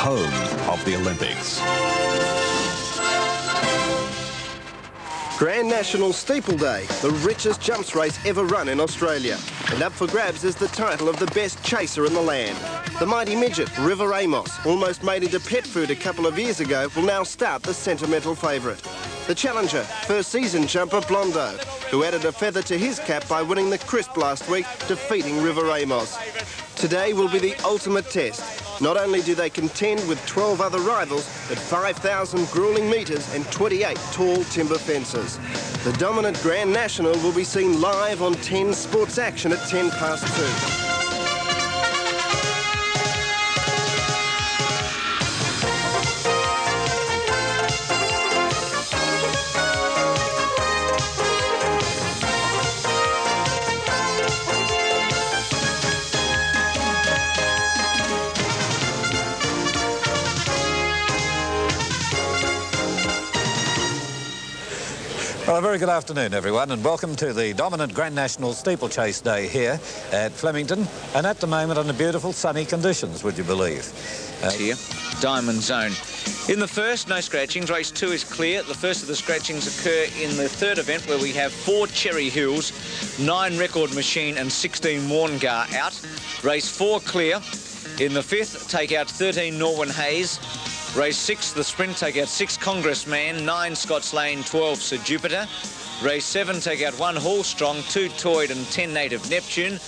home of the Olympics. Grand National Steeple Day, the richest jumps race ever run in Australia. And up for grabs is the title of the best chaser in the land. The mighty midget, River Amos, almost made into pet food a couple of years ago, will now start the sentimental favourite. The challenger, first season jumper Blondo, who added a feather to his cap by winning the Crisp last week, defeating River Amos. Today will be the ultimate test. Not only do they contend with 12 other rivals, but 5,000 gruelling metres and 28 tall timber fences. The dominant Grand National will be seen live on 10 Sports Action at 2:10. Well, a very good afternoon, everyone, and welcome to the dominant Grand National Steeplechase Day here at Flemington, and at the moment under beautiful sunny conditions, would you believe? Here, Diamond Zone. In the first, no scratchings. Race 2 is clear. The first of the scratchings occur in the third event, where we have 4 Cherry Hills, 9 Record Machine and 16 Warngar out. Race 4 clear. In the fifth, take out 13 Norwin Hayes. Race 6, the sprint, take out 6 Congressman, 9 Scots Lane, 12 Sir Jupiter. Race 7, take out 1 Hall Strong, 2 Toyd and 10 Native Neptune.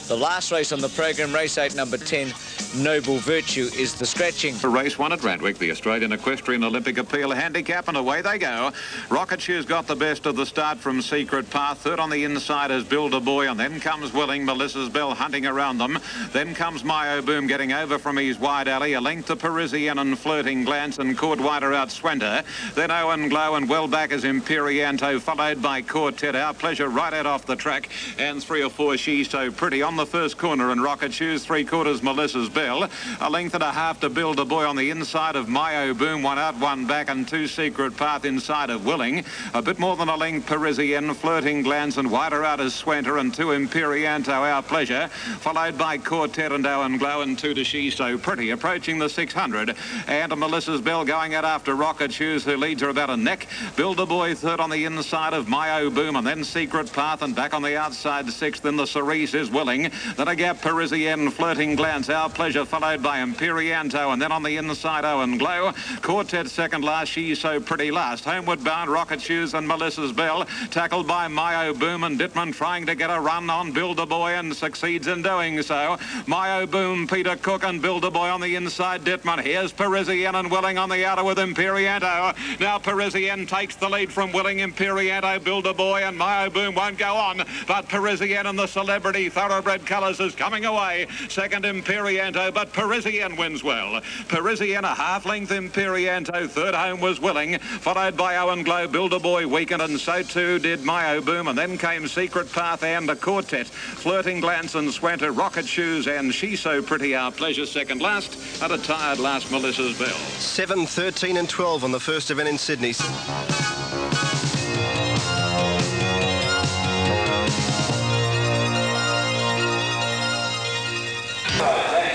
The last race on the program, race 8, number 10, Noble Virtue, is the scratching. For race 1 at Randwick, the Australian Equestrian Olympic Appeal handicap, and away they go. Rocket Shoes got the best of the start from Secret Path. Third on the inside is Builder Boy, and then comes Willing. Melissa's Bell hunting around them. Then comes Myo Boom getting over from his wide alley. A length to Parisian and Flirting Glance, and Cordwater out Swenter. Then Owen Glow, and well back is Imperianto, followed by Quartet. Our Pleasure right out off the track, and 3 or 4 She's So Pretty on the first corner, and Rocket Shoes 3/4 Melissa's Bell. A length and a half to Builder Boy on the inside of Myo Boom, 1 out, 1 back, and 2 Secret Path inside of Willing. A bit more than a length Parisian, Flirting Glance, and wider out is Swenter, and 2 Imperianto, Our Pleasure, followed by Quartet and Owen Glow, and 2 to She's So Pretty, approaching the 600, and Melissa's Bell going out after Rocket Shoes, who leads her about a neck. Builder Boy third on the inside of Myo Boom, and then Secret Path, and back on the outside 6th. Then the Cerise is Willing. Then a gap Parisian, Flirting Glance, Our Pleasure, followed by Imperianto, and then on the inside Owen Glow. Quartet second last, She's So Pretty last. Homeward bound Rocket Shoes and Melissa's Bell, tackled by Myo Boom, and Dittman trying to get a run on Builder Boy and succeeds in doing so. Myo Boom, Peter Cook, and Builder Boy on the inside Dittman. Here's Parisian and Willing on the outer with Imperianto. Now Parisian takes the lead from Willing, Imperianto, Builder Boy, and Myo Boom won't go on, but Parisian and the Celebrity Thoroughbred colours is coming away. Second Imperianto, but Parisian wins well. Parisian a half length Imperianto. Third home was Willing, followed by Owen Glow. Builder Boy weakened, and so too did Myo Boom, and then came Secret Path and the Quartet. Flirting Glance and Swenter, Rocket Shoes, and She's So Pretty, Our Pleasure second last, and a tired last Melissa's Bell. 7, 13 and 12 on the first event in Sydney.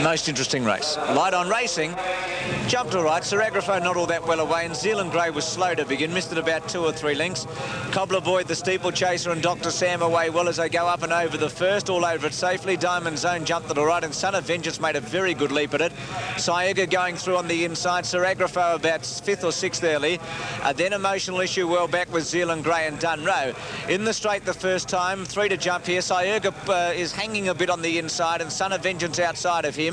Most interesting race. Light on Racing jumped all right. Sir Agrafo not all that well away, and Zealand Grey was slow to begin. Missed it about 2 or 3 lengths. Cobbler Boy, the Steeplechaser, and Dr. Sam away well as they go up and over the first. All over it safely. Diamond Zone jumped it all right, and Son of Vengeance made a very good leap at it. Syega going through on the inside. Sir Agrafo about 5th or 6th early. Then Emotional Issue well back with Zealand Grey and Dunrow. In the straight the first time. 3 to jump here. Syega is hanging a bit on the inside, and Son of Vengeance outside of him.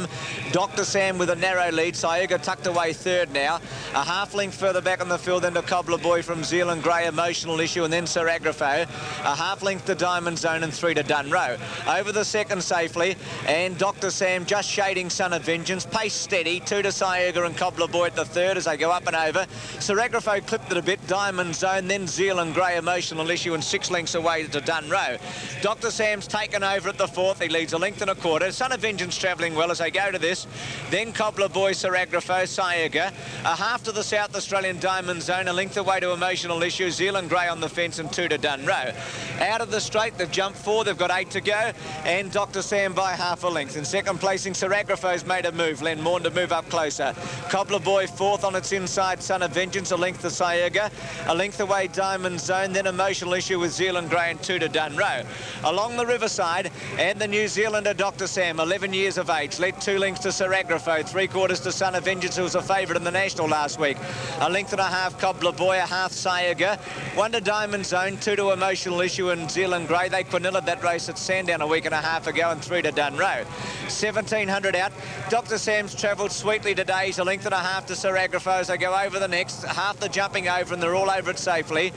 Dr. Sam with a narrow lead. Syega tucked away third now. A half length further back on the field than the Cobbler Boy from Zealand Grey, Emotional Issue, and then Sir Agrafo. A half length to Diamond Zone and 3 to Dunrow. Over the second safely, and Dr. Sam just shading Son of Vengeance. Pace steady. 2 to Syega and Cobbler Boy at the third as they go up and over. Sir Agrafo clipped it a bit. Diamond Zone, then Zealand Grey, Emotional Issue, and 6 lengths away to Dunrow. Dr. Sam's taken over at the fourth. He leads a length and a quarter. Son of Vengeance travelling well as they go to this. Then Cobbler Boy, Sir Agrafo, Syega. A half to the South Australian Diamond Zone, a length away to Emotional Issue, Zealand Grey on the fence, and 2 to Dunrow. Out of the straight, they've jumped 4, they've got 8 to go, and Dr. Sam by half a length. In second placing, Sir Agripho's made a move. Len Morn to move up closer. Cobbler Boy fourth on its inside, Son of Vengeance, a length to Syerga, a length away Diamond Zone, then Emotional Issue with Zealand Grey and 2 to Dunrow. Along the riverside, and the New Zealander Dr. Sam, 11 years of age, led 2 lengths to Sir Agripho, 3/4 to Son of Vengeance, who was a favourite in the National last week. A length and a half Cobbler Boy, a half Syerga, 1 to Diamond Zone, 2 to Emotional Issue and Zealand Grey. They quinilled that race at Sandown a week and a half ago, and 3 to Dunrow. 1700 out. Dr. Sam's travelled sweetly today. He's a length and a half to Sir Agripho as they go over the next. Half the jumping over, and they're all over it safely.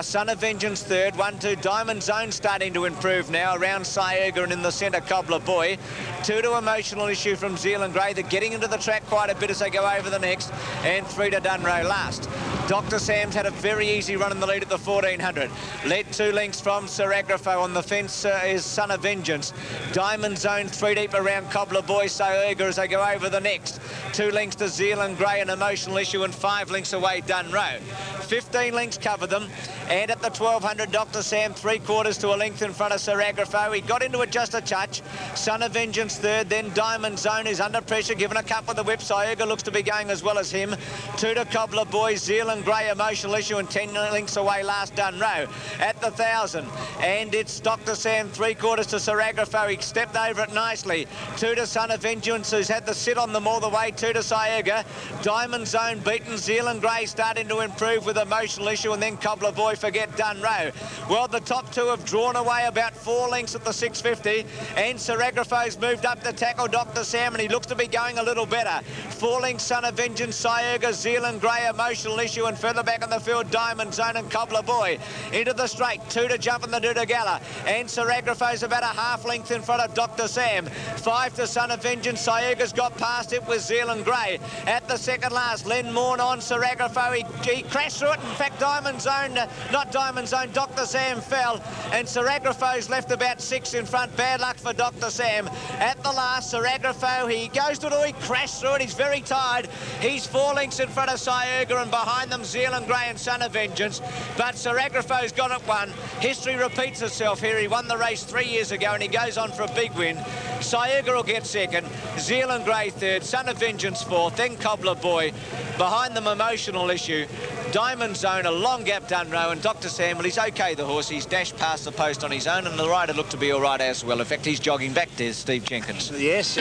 Son of Vengeance third. 1-2 Diamond Zone starting to improve now. Around Syerga and in the centre Cobbler Boy. 2 to Emotional Issue from Zealand Grey. They're getting into the track quite a bit as they go over the next. And 3 to Dunrow last. Dr. Sam's had a very easy run in the lead at the 1400. Led 2 lengths from Sir Agripho. On the fence is Son of Vengeance. Diamond Zone 3 deep around Cobbler Boy, Syerga as they go over the next. 2 lengths to Zealand Grey, an Emotional Issue, and 5 lengths away Dunrow. 15 lengths cover them. And at the 1200, Dr. Sam 3/4 to a length in front of Sir Agripho. He got into it just a touch. Son of Vengeance third, then Diamond Zone is under pressure, given a cut with the whip. Syerga looks to be going as well as him. 2 to Cobbler Boy, Zealand Grey, Emotional Issue, and 10 lengths away last Dunrow. At the 1000, and it's Dr. Sam 3/4 to Sir Agripho. He stepped over it nicely. 2 to Son of Vengeance, who's had the sit on them all the way. 2 to Syerga. Diamond Zone beaten. Zealand Grey starting to improve with Emotional Issue, and then Cobbler Boy forget Dunrow. Well, the top 2 have drawn away about 4 lengths at the 650, and Sir Agripho's moved up to tackle Dr. Sam, and he looks to be going a little better. 4 lengths Son of Vengeance, Syerga, Zealand Grey, Emotional Issue, and further back in the field Diamond Zone and Cobbler Boy. Into the straight, 2 to jump in the Dudagala, and Sir Agripho's about a half length in front of Dr. Sam. 5 to Son of Vengeance. Syerga's got past it with Zealand Grey. At the second last, Len Morn on Sir Agripho. He crashed through it. In fact, Diamond Zone, not Diamond Zone, Dr. Sam fell, and Sir Agripho's left about 6 in front. Bad luck for Dr. Sam. At the last, Sir Agripho, he goes to it, he crashed through it. He's very tired. He's 4 lengths in front of Syerga, and behind them Zealand Grey and Son of Vengeance. But Sir Agripho's got it won. History repeats itself here. He won the race 3 years ago, and he goes on for a big win. Syerga will get second, Zealand Grey third, Son of Vengeance fourth, then Cobbler Boy. Behind them, Emotional Issue. Diamond Zone, a long gap Dunrow, and Dr. Sam, well, he's OK, the horse. He's dashed past the post on his own, and the rider looked to be all right as well. In fact, he's jogging back there, Steve Jenkins. Yes.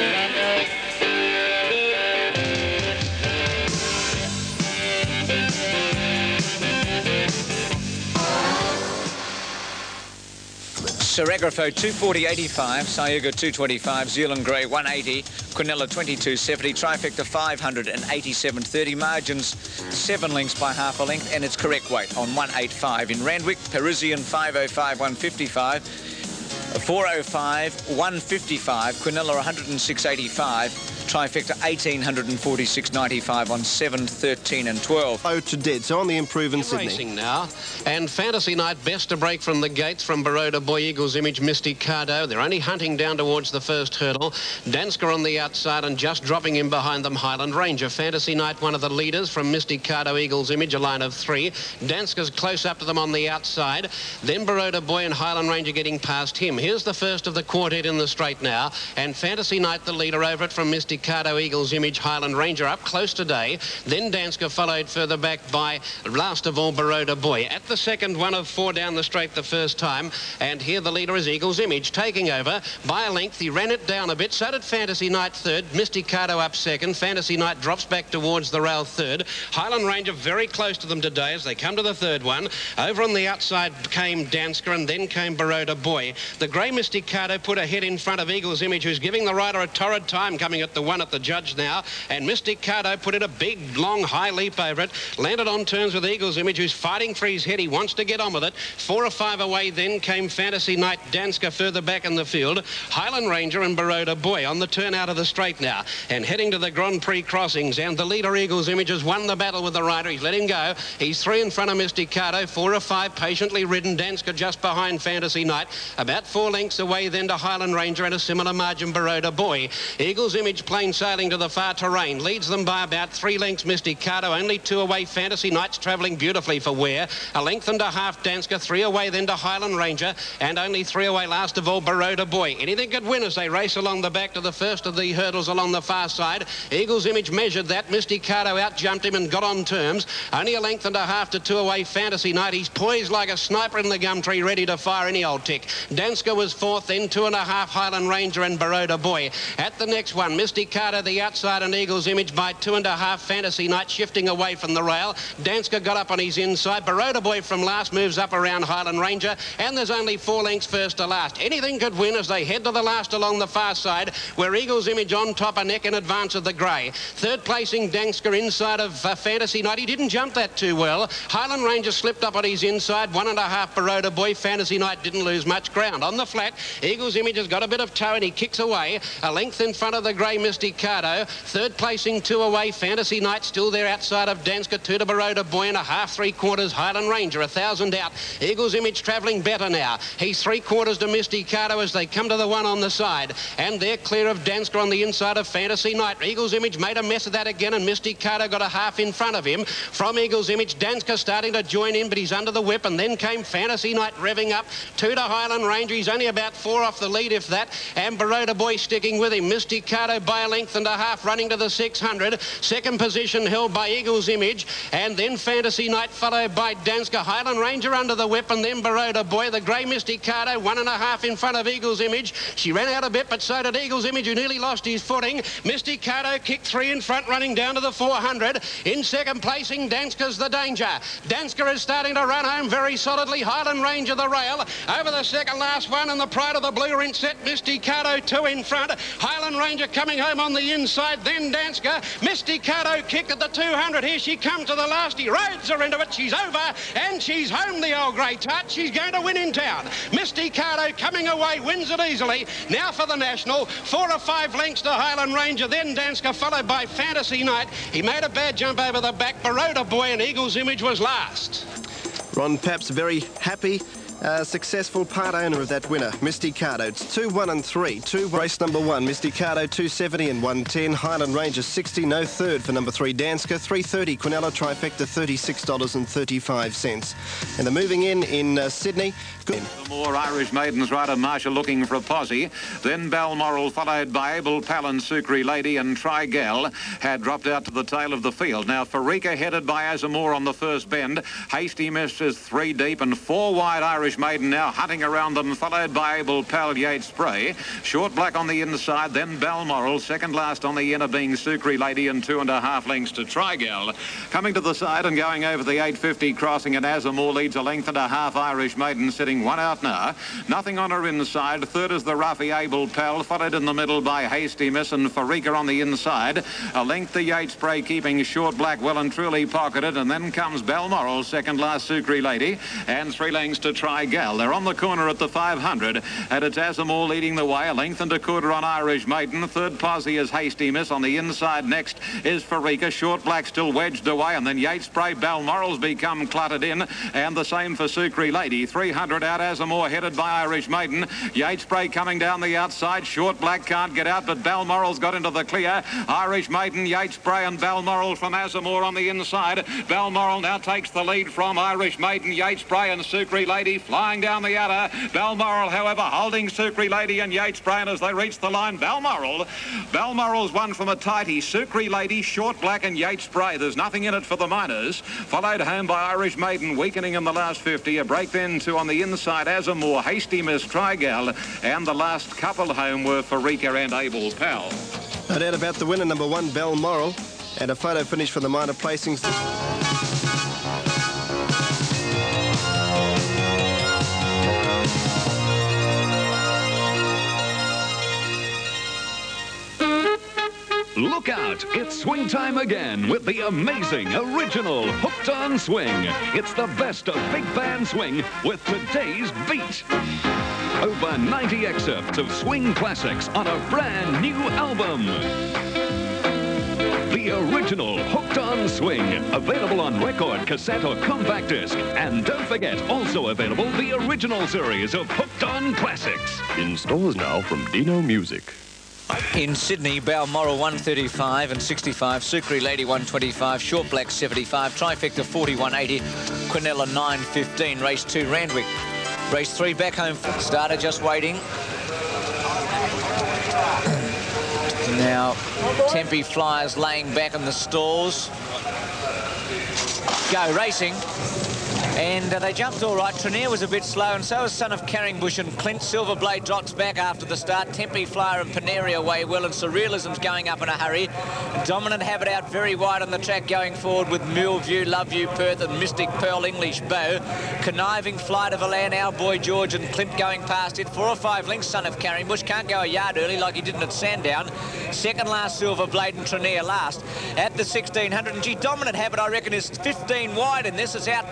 Sir Agripho 240.85, Syerga 225, Zealand Grey 180, Quinella 22.70, Trifecta 587.30, margins 7 lengths by half a length, and its correct weight on 185. In Randwick, Parisian 505, 155, 405, 155, Quinella 106.85. Trifecta 1846.95 on 7, 13 and 12. Oh to dead, so on the improve in Sydney. Racing now, and Fantasy Night best to break from the gates from Baroda Boy, Eagle's Image, Mysticado. They're only hunting down towards the first hurdle. Danska on the outside, and just dropping in behind them Highland Ranger. Fantasy Night, one of the leaders from Mysticado, Eagle's Image, a line of 3. Danska's close up to them on the outside. Then Baroda Boy and Highland Ranger getting past him. Here's the first of the quartet in the straight now, and Fantasy Night the leader over it from Mysticado, Eagle's Image, Highland Ranger up close today. Then Danska followed further back by, last of all, Baroda Boy. At the second, 1 of 4 down the straight the first time, and here the leader is Eagle's Image, taking over by a length. He ran it down a bit, so did Fantasy Night third. Mysticado up second. Fantasy Night drops back towards the rail third. Highland Ranger very close to them today as they come to the third one. Over on the outside came Danska, and then came Baroda Boy. The grey Mysticado put a head in front of Eagle's Image, who's giving the rider a torrid time coming at the 1 at the judge now, and Mysticado put in a big, long, high leap over it, landed on turns with Eagle's Image, who's fighting for his head. He wants to get on with it. 4 or 5 away then came Fantasy Night, Danska further back in the field, Highland Ranger and Baroda Boy on the turn out of the straight now, and heading to the Grand Prix crossings, and the leader Eagle's Image has won the battle with the rider. He's let him go. He's 3 in front of Mysticado, 4 or 5 patiently ridden, Danska just behind Fantasy Night, about 4 lengths away then to Highland Ranger, and a similar margin Baroda Boy. Eagle's Image playing plain sailing to the far terrain. Leads them by about 3 lengths, Mysticado. Only 2 away, Fantasy Knight's travelling beautifully for Ware. A length and a half, Danska. 3 away then to Highland Ranger. And only 3 away last of all, Baroda Boy. Anything could win as they race along the back to the first of the hurdles along the far side. Eagle's Image measured that. Mysticado out-jumped him and got on terms. Only a length and a half to 2 away, Fantasy Knight. He's poised like a sniper in the gum tree, ready to fire any old tick. Danska was 4th, then 2 and a half, Highland Ranger and Baroda Boy. At the next one, Mysticado the outside and Eagle's Image by 2 and a half, Fantasy Knight shifting away from the rail. Danska got up on his inside. Baroda Boy from last moves up around Highland Ranger, and there's only 4 lengths first to last. Anything could win as they head to the last along the far side, where Eagle's Image on top, a neck in advance of the grey. 3rd placing Danska inside of Fantasy Knight. He didn't jump that too well. Highland Ranger slipped up on his inside. 1 and a half, Baroda Boy. Fantasy Knight didn't lose much ground. On the flat, Eagle's Image has got a bit of toe and he kicks away. A length in front of the grey, Mysticado. 3rd placing 2 away, Fantasy Knight still there outside of Danska. 2 to Baroda Boy and a half, 3/4 Highland Ranger. 1,000 out. Eagle's Image travelling better now. He's 3/4 to Mysticado as they come to the one on the side. And they're clear of Danska on the inside of Fantasy Knight. Eagle's Image made a mess of that again and Mysticado got a half in front of him. From Eagle's Image, Danska starting to join in, but he's under the whip, and then came Fantasy Knight revving up. 2 to Highland Ranger. He's only about 4 off the lead, if that, and Baroda Boy sticking with him. Mysticado by a length and a half, running to the 600. 2nd position held by Eagle's Image, and then Fantasy Knight followed by Danska. Highland Ranger under the whip, and then Baroda Boy. The grey Mysticado, 1 and a half in front of Eagle's Image. She ran out a bit, but so did Eagle's Image, who nearly lost his footing. Mysticado kicked 3 in front, running down to the 400. In 2nd placing, Danska's the danger. Danska is starting to run home very solidly. Highland Ranger the rail over the second last one, and the pride of the blue rinse set, Mysticado 2 in front. Highland Ranger coming home on the inside, then Danska. Mysticado kicked at the 200. Here she comes to the last. He rides her into it. She's over, and she's home, the old grey tart. She's going to win in town. Mysticado coming away, wins it easily. Now for the National, 4 or 5 lengths to Highland Ranger, then Danska, followed by Fantasy Knight. He made a bad jump over the back. Baroda Boy and Eagle's Image was last. Ron Papp's very happy. Successful part owner of that winner, Mysticado. It's 2, 1 and 3. 2 race number 1, Mysticado 270 and 110. Highland Ranger 60, no 3rd for number 3, Danska 330. Quinella trifecta $36.35. And the moving in Sydney. Good. The more Irish maidens, Ryder Marshall looking for a posse. Then Balmoral, followed by Abel Palin, Sukri Lady and Trigel, had dropped out to the tail of the field. Now Farika headed by Azamore on the first bend. Hasty Miss is 3 deep and 4 wide. Irish maiden now hunting around them, followed by Abel Pal Yates Spray. Short Black on the inside, then Balmoral. 2nd last on the inner being Sukri Lady and 2 and a half lengths to Trigel. Coming to the side and going over the 850 crossing, and Azamore leads a length and a half. Irish maiden sitting 1 out now. Nothing on her inside. 3rd is the roughy Abel Pal, followed in the middle by Hasty Miss and Farika on the inside. A length to Yates Spray, keeping Short Black well and truly pocketed, and then comes Balmoral, 2nd last Sukri Lady, and 3 lengths to Trigel. They're on the corner at the 500, and it's Azamore leading the way. A length and a quarter on Irish Maiden. 3rd posse is Hasty Miss. On the inside next is Farika. Short Black still wedged away, and then Yates Spray. Balmoral's become cluttered in, and the same for Sukri Lady. 300 out, Azamore headed by Irish Maiden. Yates Spray coming down the outside. Short Black can't get out, but Balmoral's got into the clear. Irish Maiden, Yates Spray and Balmoral from Azamore on the inside. Balmoral now takes the lead from Irish Maiden, Yates Spray and Sukri Lady. Flying down the outer. Balmoral, however, holding Sukri Lady and Yates Spray, and as they reach the line, Balmoral's won from a tighty. Sukri Lady, Short Black and Yates Spray. There's nothing in it for the miners. Followed home by Irish Maiden, weakening in the last 50. A break then to on the inside, Azamore, Hasty Miss, Trigel, and the last couple home were Farika and Abel Pal. No doubt about the winner, number 1, Balmoral, and a photo finish for the minor placings. Look out, it's swing time again with the amazing original Hooked on Swing. It's the best of big band swing with today's beat. Over 90 excerpts of swing classics on a brand new album. The original Hooked on Swing, available on record, cassette or compact disc. And don't forget, also available, the original series of Hooked on Classics. In stores now from Dino Music. In Sydney, Balmoral 135 and 65, Sukri Lady 125, Short Black 75, Trifecta 41.80, Quinella 9.15, race 2 Randwick. Race 3 back home. Starter just waiting. Now Tempe Flyers laying back in the stalls. Go racing. And they jumped all right. Trenier was a bit slow, and so was Son of Carringbush and Clint. Silverblade drops back after the start. Tempe Flyer and Paneria away well, and Surrealism's going up in a hurry. Dominant Habit out very wide on the track going forward with Mule View, Love You, Perth, and Mystic Pearl, English Bow. Conniving Flight of Elan, Our Boy George, and Clint going past it. 4 or 5 lengths, Son of Carringbush. Can't go a yard early like he didn't at Sandown. Second last, Silverblade, and Trenier last. At the 1600, and gee, Dominant Habit, I reckon, is 15 wide, and this is out...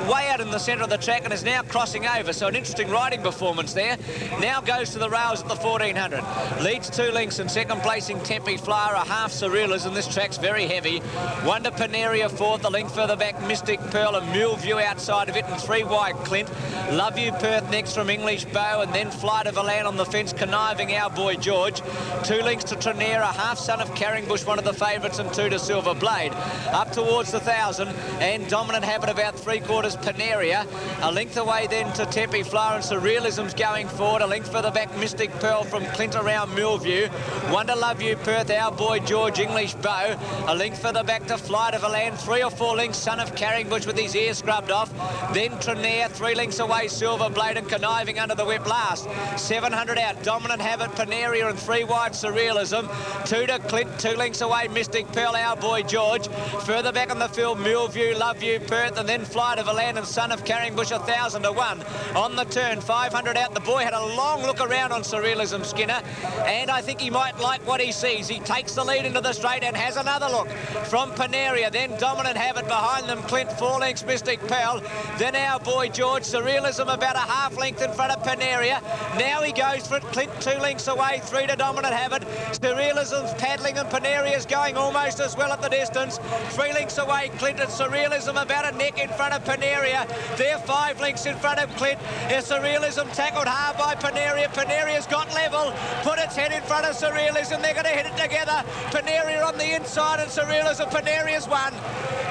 way out in the centre of the track and is now crossing over, so an interesting riding performance there. Now goes to the rails at the 1400. Leads 2 lengths in second placing Tempe Flyer, a half Surrealism. This track's very heavy. Wonder Paneria fourth, a length further back Mystic Pearl, and Mule View outside of it, and 3 wide Clint. Love You Perth next from English Bow, and then Flight of Elan on the fence, Conniving Our Boy George. 2 lengths to Trenier, a half Son of Carringbush, one of the favourites, and 2 to Silver Blade. Up towards the 1000, and Dominant Habit about 3/4 Paneria. A length away then to Tempe Flyer, and Surrealism's going forward. A length further back Mystic Pearl from Clint around Millview. Wonder Love You Perth, Our Boy George, English Bow. A length further back to Flight of Elan. 3 or 4 lengths Son of Carringbush with his ear scrubbed off. Then Trenier, 3 lengths away Silver Blade, and Conniving under the whip last. 700 out, Dominant Habit, Paneria, and 3 wide Surrealism. 2 to Clint, 2 lengths away Mystic Pearl, Our Boy George. Further back on the field, Millview, Love You Perth, and then Flight of Elan and Son of Carringbush, 1,000 to 1. On the turn, 500 out. The boy had a long look around on Surrealism, Skinner, and I think he might like what he sees. He takes the lead into the straight and has another look from Paneria. Then Dominant Habit behind them. Clint, 4 lengths, Mystic Pearl. Then Our Boy George. Surrealism about a half length in front of Paneria. Now he goes for it. Clint 2 lengths away, 3 to Dominant Habit. Surrealism's paddling, and Paneria's going almost as well at the distance. 3 lengths away, Clint, and Surrealism about a neck in front of Paneria. They're 5 lengths in front of Clint. Surrealism tackled hard by Paneria. Paneria's got level, put its head in front of Surrealism. They're going to hit it together. Paneria on the inside, and Surrealism. Paneria's won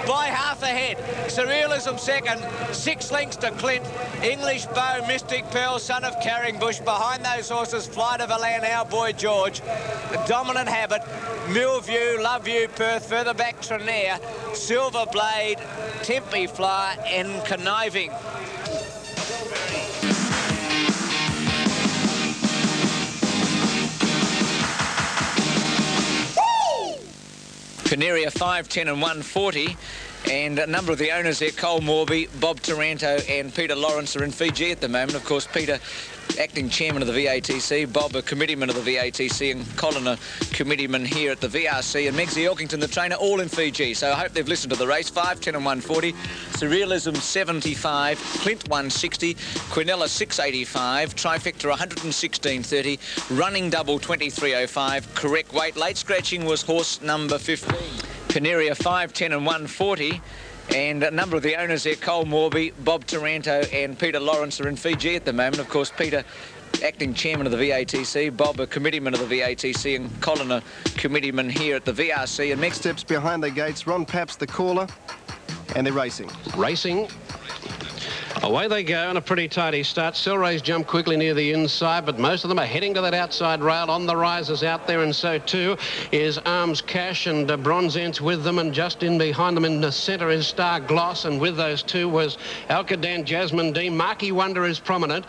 by half a head. Surrealism second, 6 lengths to Clint. English Bow, Mystic Pearl, Son of Carringbush. Behind those horses, Flight of Elan, Our Boy George. Dominant Habit, Millview, Love You Perth. Further back, Trenier, Silver Blade, Tempe Flyer, and Conniving. Paneria 5, 10 and 140. And a number of the owners there, Cole Morby, Bob Taranto and Peter Lawrence, are in Fiji at the moment. Of course, Peter, acting chairman of the VATC, Bob, a committeeman of the VATC, and Colin, a committeeman here at the VRC, and Megsy Elkington, the trainer, all in Fiji. So I hope they've listened to the race. 5, 10 and 140. Surrealism 75, Clint 160, Quinella 685, Trifecta 116.30, Running Double 23.05, correct weight. Late scratching was horse number 15. Paneria 5, 10 and 140. And a number of the owners there, Cole Morby, Bob Taranto and Peter Lawrence, are in Fiji at the moment. Of course, Peter, acting chairman of the VATC, Bob, a committeeman of the VATC, and Colin, a committeeman here at the VRC. And next steps behind the gates, Ron Paps, the caller, and they're racing. Racing. Away they go, and a pretty tidy start. Silrays jump quickly near the inside, but most of them are heading to that outside rail. On the rises out there, and so too is Arms Cash and Bronze Ents with them, and just in behind them in the centre is Star Gloss, and with those two was Alcadan, Jasmine Dean. Marquee Wonder is prominent.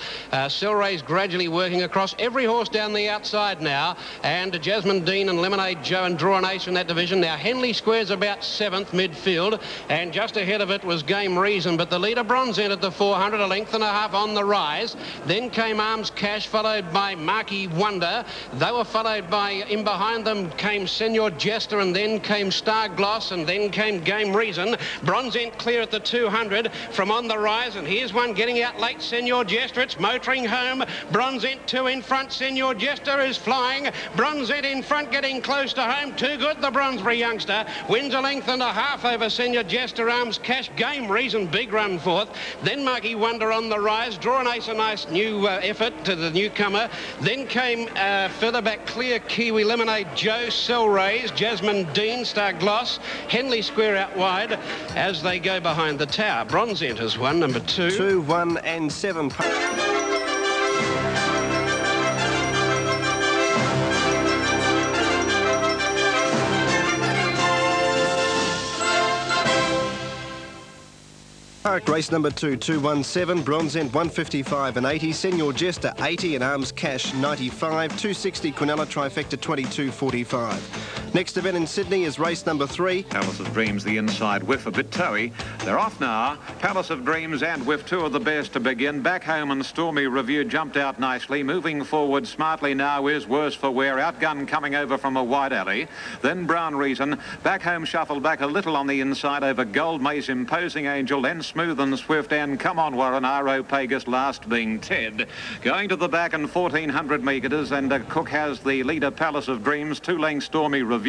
Silrays gradually working across every horse down the outside now, and Jasmine Dean and Lemonade Joe and Draw an Ace in that division. Now Henley Square's about 7th midfield, and just ahead of it was Game Reason, but the leader Bronze Ent at the 400, a length and a half on the rise. Then came Arms Cash, followed by Marquee Wonder. They were followed by, in behind them came Senor Jester, and then came Star Gloss, and then came Game Reason. Bronze Ent clear at the 200 from on the rise, and here's one getting out late, Senor Jester. It's motoring home. Bronze Ent 2 in front. Senor Jester is flying. Bronze Ent in front, getting close to home. Too good, the Bronsbury youngster. Wins a length and a half over Senor Jester. Arms Cash, Game Reason, big run forth. Then Marquee Wonder on the rise. Draw an Ace, a nice new effort to the newcomer. Then came further back Clear Kiwi, Lemonade Joe, Selrays, Jasmine Dean, Star Gloss, Henley Square out wide as they go behind the tower. Bronze enters one, number 2. 2, 1 and 7. Park race number 2, 217, Bronze End 155 and 80, Senor Jester 80 and Arms Cash 95, 260 Quinella Trifecta 22.45. Next event in Sydney is race number 3. Palace of Dreams, the inside whiff, a bit toey. They're off now. Palace of Dreams and whiff, 2 of the best to begin. Back Home and Stormy Review jumped out nicely. Moving forward smartly now is Worse for Wear. Outgun coming over from a wide alley. Then Brown Reason. Back Home shuffled back a little on the inside over Gold Mace, Imposing Angel, then Smooth and Swift, and Come On Warren, R.O. Pagus, last being Ted. Going to the back in 1,400 metres, and Cook has the leader, Palace of Dreams, 2 lengths Stormy Review.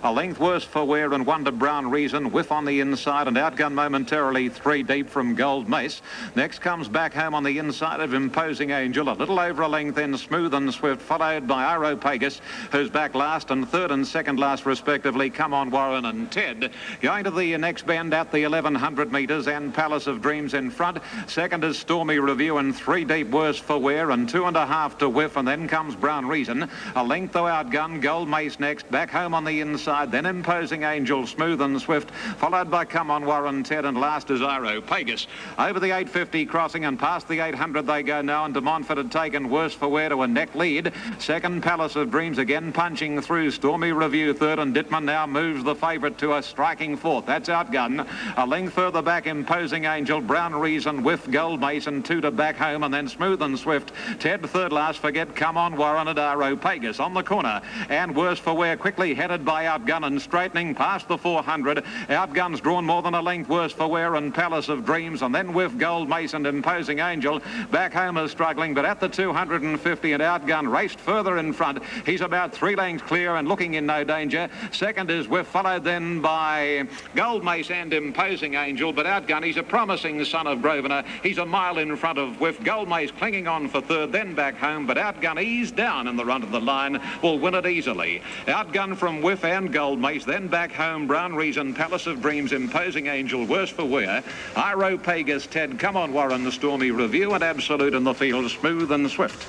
A length Worse for Wear and Wonder Brown Reason, whiff on the inside, and Outgun momentarily 3 deep from Gold Mace. Next comes Back Home on the inside of Imposing Angel, a little over a length, then Smooth and Swift, followed by R.O. Pagus, who's back last, and third and second last respectively, Come On Warren and Ted. Going to the next bend at the 1,100 metres, and Palace of Dreams in front. Second is Stormy Review, and 3 deep Worse for Wear, and 2.5 to whiff, and then comes Brown Reason. A length though Outgun, Gold Mace next, Back Home on the inside, then Imposing Angel, Smooth and Swift, followed by Come On Warren, Ted, and last is R.O. Pagus. Over the 850 crossing and past the 800 they go now, and De Montfort had taken Worse for Wear to a neck lead. Second, Palace of Dreams again punching through. Stormy Review third, and Dittman now moves the favourite to a striking fourth. That's Outgun. A length further back, Imposing Angel, Brown Reason, whiff Gold Mace, and 2 to Back Home, and then Smooth and Swift. Ted third last, forget Come On Warren and R.O. Pagus on the corner, and Worse for Wear quickly headed by Outgun and straightening past the 400. Outgun's drawn more than a length Worse for Wear and Palace of Dreams, and then whiff Gold Mace and Imposing Angel. Back Home is struggling, but at the 250, and Outgun raced further in front. He's about 3 lengths clear and looking in no danger. Second is whiff, followed then by Gold Mace and Imposing Angel, but Outgun, he's a promising son of Grosvenor. He's a mile in front of whiff. Gold Mace clinging on for third, then Back Home, but Outgun eased down in the run of the line, will win it easily. Outgun from whiff and Gold Mace, then Back Home, Brown Reason, Palace of Dreams, Imposing Angel, Worse for Wear, R.O. Pagus, Ted, Come On Warren, the Stormy Review, and Absolute in the field, Smooth and Swift.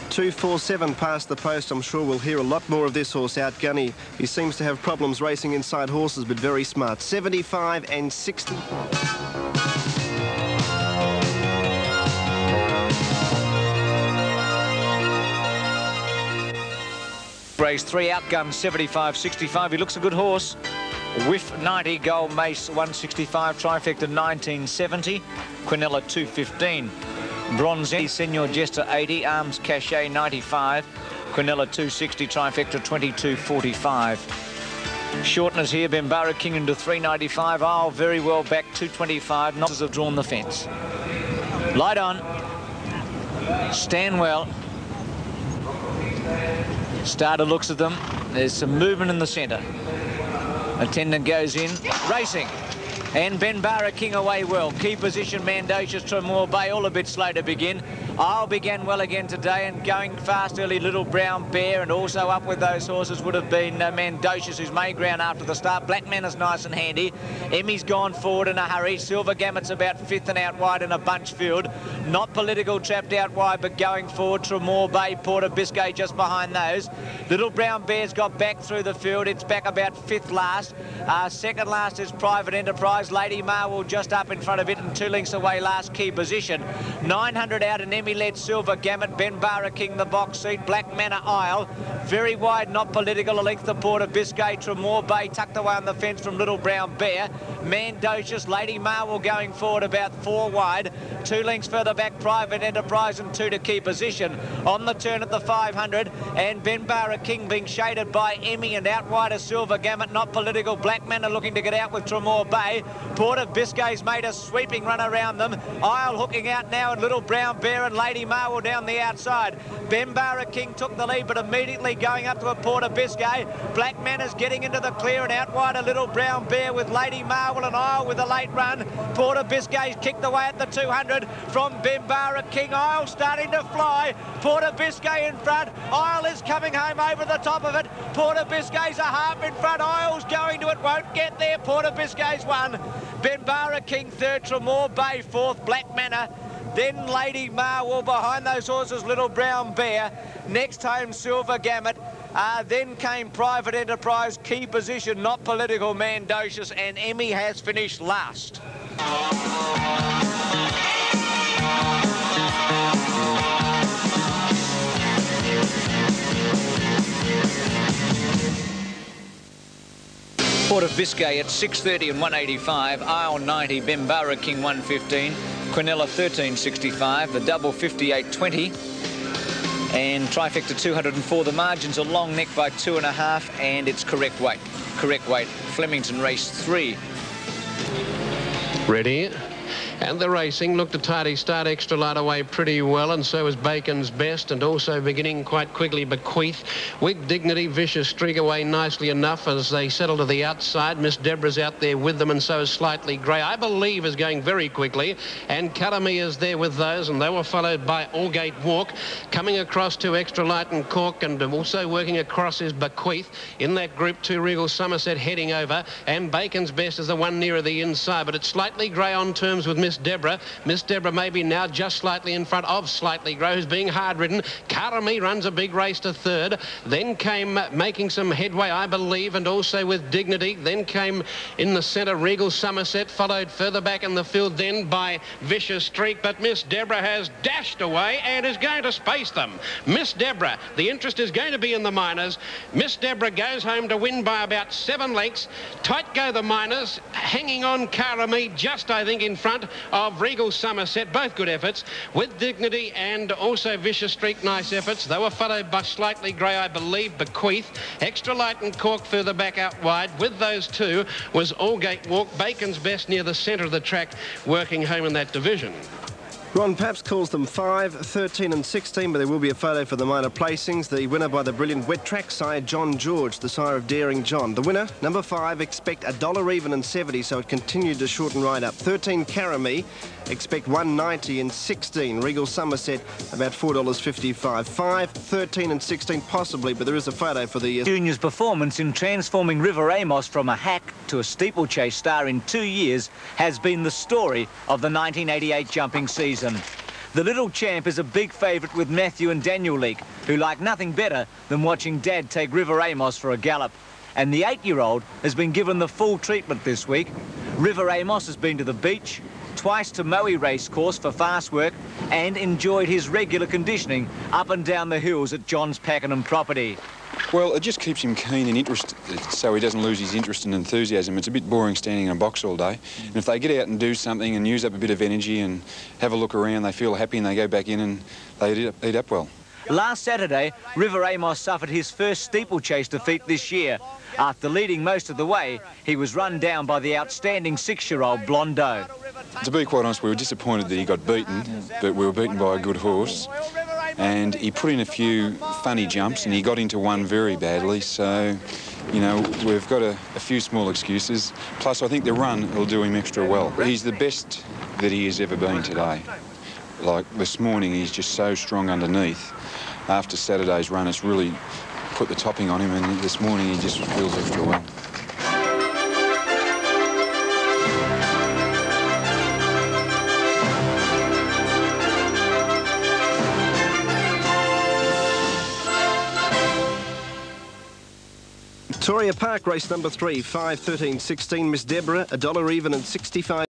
247 past the post. I'm sure we'll hear a lot more of this horse, Outgun. He seems to have problems racing inside horses, but very smart. 75 and 60. Race 3, Outgun 75.65. He looks a good horse. Whiff 90, Gold Mace 165, Trifecta 1970, Quinella 215. Bronze End, Senor Jester 80, Arms Cachet 95, Quinella 260, Trifecta 22.45. Shorteners here, Bembara King into 395, Isle very well back 225, Knotters have drawn the fence. Light on, stand well. Starter looks at them, there's some movement in the centre. Attendant goes in, racing. And Bembara King away well. Key position, Mandocious, Tremor Bay, all a bit slow to begin. Isle began well again today and going fast early, Little Brown Bear, and also up with those horses would have been Mandocious, who's made ground after the start. Blackman is nice and handy. Emmy's gone forward in a hurry. Silver Gamut's about 5th and out wide in a bunch field. Not Political trapped out wide, but going forward. Tremor Bay, Port of Biscay just behind those. Little Brown Bear's got back through the field. It's back about 5th last. Second last is Private Enterprise. Lady Marwell just up in front of it and 2 lengths away last key position. 900 out and Emmy led Silver Gamut. Bembara King the box seat. Black Manor Isle. Very wide, Not Political. A length the Port of Biscay. Tremor Bay tucked away on the fence from Little Brown Bear. Mandocious. Lady Marwell going forward about 4 wide. 2 lengths further back Private Enterprise and 2 to key position. On the turn at the 500 and Bembara King being shaded by Emmy and out wide is Silver Gamut. Not Political. Black Manor looking to get out with Tremor Bay. Port of Biscay's made a sweeping run around them. Isle hooking out now and Little Brown Bear and Lady Marwell down the outside. Bembara King took the lead, but immediately going up to a Port of Biscay. Black Manners getting into the clear and out wide a Little Brown Bear with Lady Marwell and Isle with a late run. Port of Biscay's kicked away at the 200 from Bembara King. Isle starting to fly. Port of Biscay in front. Isle is coming home over the top of it. Port of Biscay's a half in front. Isle's going to it, won't get there. Port of Biscay's won. Bembara King third, Tremor Bay fourth, Black Manor. Then Lady Marwell behind those horses, Little Brown Bear. Next home, Silver Gamut. Then came Private Enterprise, key position, Not Political, Mandocious, and Emmy has finished last. Port of Biscay at 6.30 and 185, Isle 90, Bembara King 115, Quinella 13.65, the double 58.20, and trifecta 204. The margins are long neck by 2.5, and it's correct weight. Correct weight. Flemington race 3. Ready. And the racing looked a tidy start, Extra Light away pretty well, and so was Bacon's Best, and also beginning quite quickly Bequeath. With Dignity, Vicious Streak away nicely enough as they settle to the outside. Miss Deborah's out there with them, and so is Slightly Grey. I believe is going very quickly, and Karami is there with those, and they were followed by Allgate Walk. Coming across to Extra Light and Cork, and also working across is Bequeath. In that group 2, Regal Somerset heading over, and Bacon's Best is the one nearer the inside, but it's Slightly Grey on terms with Miss Deborah. Miss Deborah maybe now just slightly in front of Slightly Grey, who's being hard-ridden. Karami runs a big race to third. Then came making some headway, I believe, and also with Dignity. Then came in the centre Regal Somerset, followed further back in the field then by Vicious Streak. But Miss Deborah has dashed away and is going to space them. Miss Deborah, the interest is going to be in the Miners. Miss Deborah goes home to win by about 7 lengths. Tight go the Miners, hanging on Karami just, I think, in front of Regal Somerset, both good efforts, with Dignity and also Vicious Streak, nice efforts. They were followed by Slightly Grey, I believe, Bequeath. Extra Light and Cork further back out wide. With those two was Allgate Walk, Bacon's Best near the centre of the track, working home in that division. Ron Paps calls them 5, 13 and 16, but there will be a photo for the minor placings. The winner by the brilliant wet track sire, John George, the sire of Daring John. The winner, number 5, expect $1 even and 70, so it continued to shorten right up. 13, Karami, expect $1.90 and 16. Regal Somerset, about $4.55. 5, 13 and 16 possibly, but there is a photo for the... Junior's performance in transforming River Amos from a hack to a steeplechase star in 2 years has been the story of the 1988 jumping season. The little champ is a big favourite with Matthew and Daniel Leake, who like nothing better than watching Dad take River Amos for a gallop. And the 8-year-old has been given the full treatment this week. River Amos has been to the beach, twice to Moe Racecourse for fast work, and enjoyed his regular conditioning up and down the hills at John's Pakenham property. Well, it just keeps him keen and interested, so he doesn't lose his interest and enthusiasm. It's a bit boring standing in a box all day. And if they get out and do something and use up a bit of energy and have a look around, they feel happy and they go back in and they eat up well. Last Saturday, River Amos suffered his first steeplechase defeat this year. After leading most of the way, he was run down by the outstanding 6-year-old Blondo. To be quite honest, we were disappointed that he got beaten, but we were beaten by a good horse. And he put in a few funny jumps and he got into one very badly, so, you know, we've got a few small excuses. Plus, I think the run will do him extra well. He's the best that he has ever been today. Like this morning, he's just so strong underneath. After Saturday's run, it's really put the topping on him, and this morning he just feels extra well. Victoria Park, race number 3, 5, 13, 16. Miss Deborah, $1 even and 65.